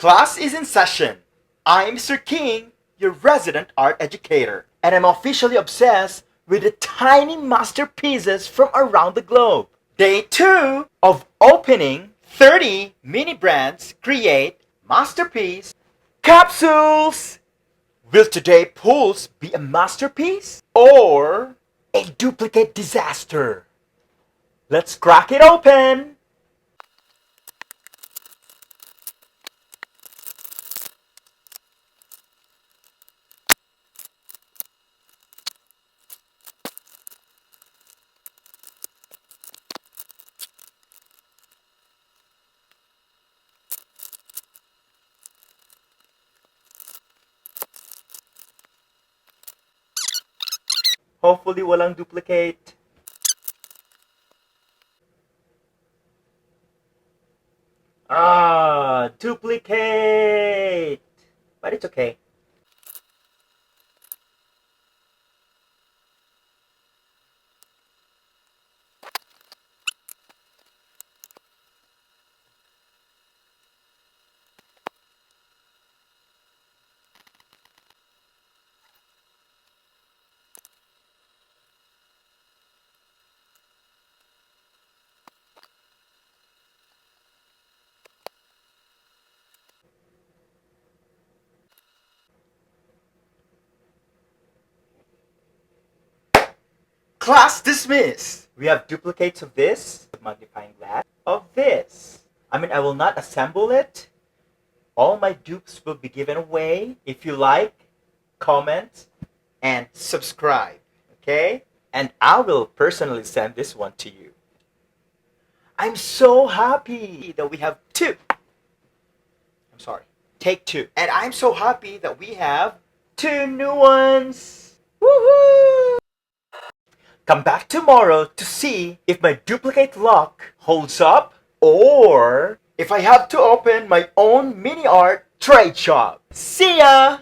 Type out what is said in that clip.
Class is in session. I'm Sir King, your resident art educator, and I'm officially obsessed with the tiny masterpieces from around the globe. Day 2 of opening 30 mini brands create masterpiece capsules. Will today Pulse be a masterpiece or a duplicate disaster? Let's crack it open! Hopefully walang duplicate. Duplicate! But it's okay. Class dismissed! We have duplicates of this, magnifying glass, of this. I will not assemble it. All my dupes will be given away. If you like, comment, and subscribe. Okay? And I will personally send this one to you. I'm so happy that we have take two. And I'm so happy that we have 2 new ones. Woohoo! Come back tomorrow to see if my duplicate luck holds up or if I have to open my own mini art trade shop. See ya!